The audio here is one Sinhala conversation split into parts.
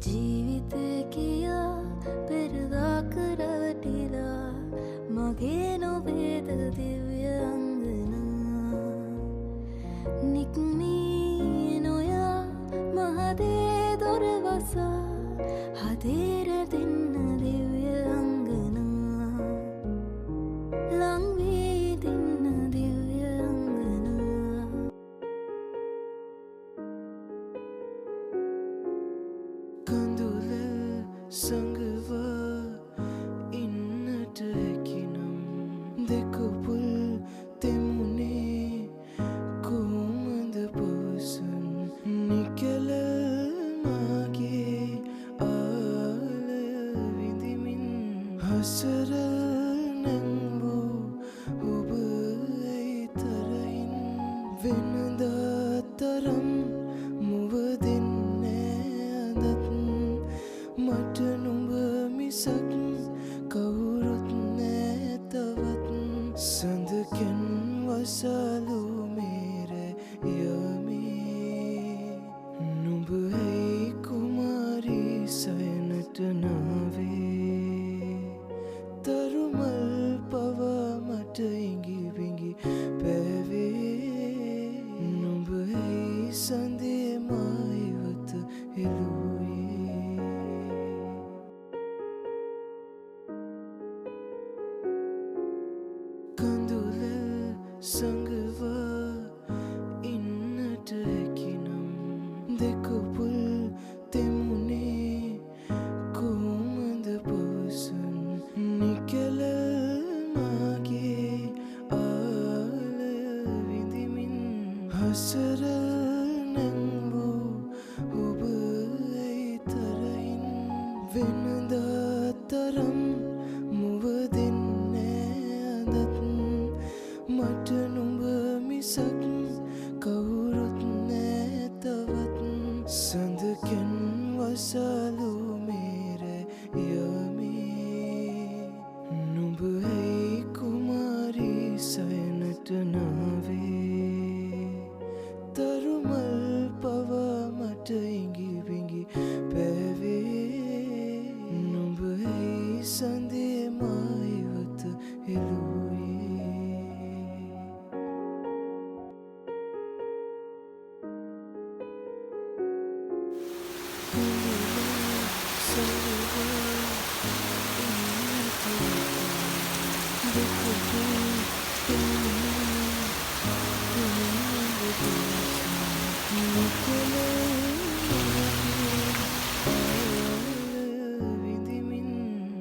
ජීවිතේ කියා පෙරදාක රැවටිලා මගේ නොවේද දිව්‍ය අංගනා නික්මී නොයා මහදේ දොර වසා හදේ රැඳෙන්න දිව්‍ය අංගනා ලං වී දෙන්න දිව්‍ය අංගනා කඳුල සංගවා ඉන්නට හැකිනම් දෙකපුල් තෙමුනේ කොහොමද පවසන් නිකල මාගේ ආලය විඳිමින් හසර නැංවූ ඔබ ඇයිතරයින් වෙනදා තරම් මුව දෙන්නේ අදත් මට නුඹ මිසක් කවුරුත් නෑ තවත් සඳකෙන් වසලු මේර යමේ නුඹ ඇයි කුමාරී සයනට නාවේ තරුමල් පවා මට ඉඟි බිඟි පැවේ නුඹ ඇයි සඳේ මායිවත එළුවේ කඳුල සංගවා ඉන්නට හැකිනම් දෙකපුල් තෙමුනේ කොහොමද පවසන් නිකල මාගේ ආලය විඳිමින් හසර නැංවූ ඔබ ඇයිතරයින් වෙනදා තරම් මුව දෙන්නේ අදත් මට නුඹ මිසක් කවුරුත් නෑ තවත් සඳකෙන් වසලු මේර යමේ නුඹ ඇයි කුමාරී සයනට නාවේ තරුමල් පවා මට ඉඟි බිඟි පැවේ නුඹ ඇයි සඳේ මායිවත එළුවේ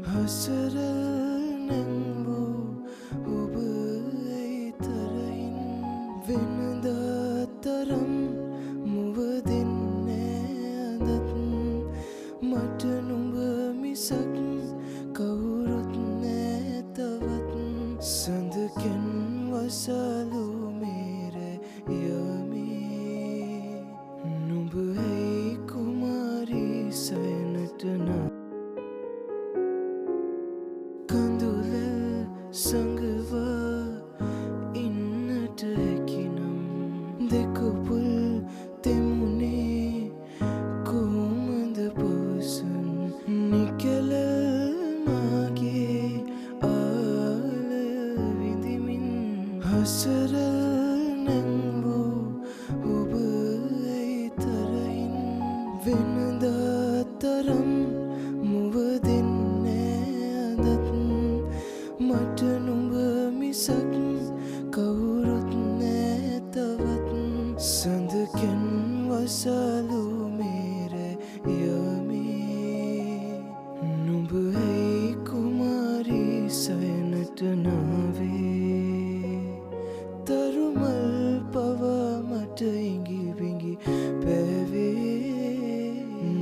හසර නැංවූ ඔබ ඇයිතරයින් වෙනදා තරම් මුව දෙන්නේ අදත් මට නුඹ මිසක් කවුරුත් නෑ තවත් සඳකෙන් වසලු මේර යමේ නුඹ ඇයි කුමාරී සයනට නා කඳුල සංගවා ඉන්නට හැකිනම් දෙකපුල් තෙමුනේ කොහොමද පවසන් නිකල මාගේ ආලය විඳිමින් හසර නැංවූ ඔබ ඇයිතරයින් වෙනදා තරම් මුව දෙන්නේ අදත් මට නුඹ මිසක් කවුරුත් නෑ තවත් සඳකෙන් වසලු මේර යමේ නුඹ ඇයි කුමාරී සයනට නාවේ තරුමල් පවා මට ඉඟි බිඟි පැවේ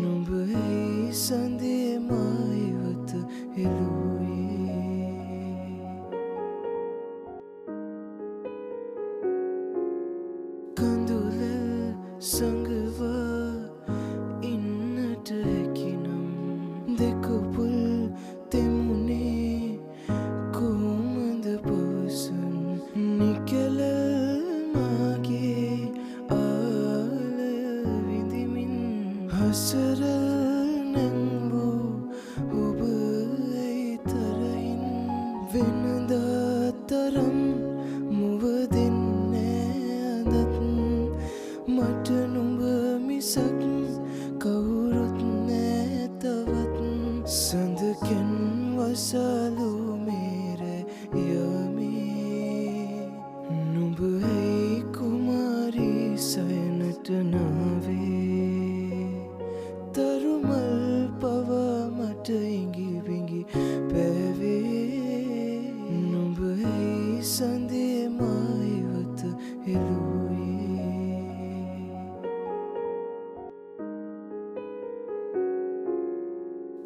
නුඹ ඇයි සඳේ මායිවත එළුවේ කඳුල සංගවා ඉන්නට හැකිනම් දෙකපුල් තෙමුනේ කොහොමද පවසන් නිකල මාගේ ආලය විඳිමින් හසර නැංවූ ඔබ ඇයි තරහින් වෙනදා තරම් මුව දෙන්නේ අදත් මට නුඹ මිසක් කවුරුත් නෑ තවත් සඳකෙන් වසලු මේරේ යමේ නුඹ ඇයි කුමාරී සයනට නාවේ තරුමල් පවා මට ඉඟි බිඟි පැවේ නුඹ ඇයි සඳේ මායිවත එළුවේ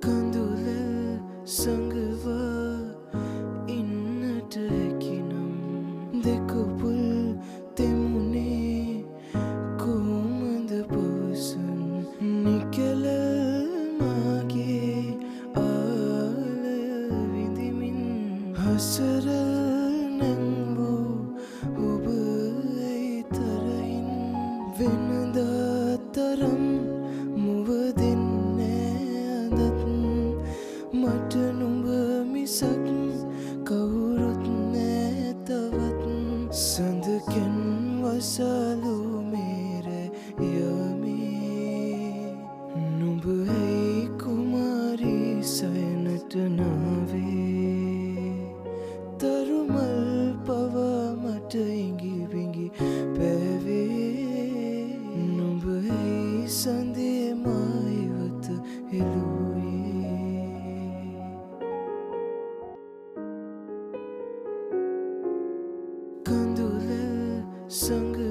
කඳුල සඟවා ඉන්නට හැකිනම් දෙකුපුල් තෙමුණේ කොහොමද පවසන් නිකල මාගේ ආලය විඳිමින් හසරල් නැංවූ ඔබ ඇයි තරහින් වෙනදා තරම් මුව දෙන්නේ අදත් මට නුඹ මිසක් කවුරුත් නෑ තවත් සඳකෙන් වසලු මේරේ යමේ නුඹ ඇයි කුමාරී සයනට නාවේ තරුමල් පවා මට ඉඟි බිඟි පැවේ නුඹ ඇයි සඳේ මායිවත එළුවේ කඳුල සඟ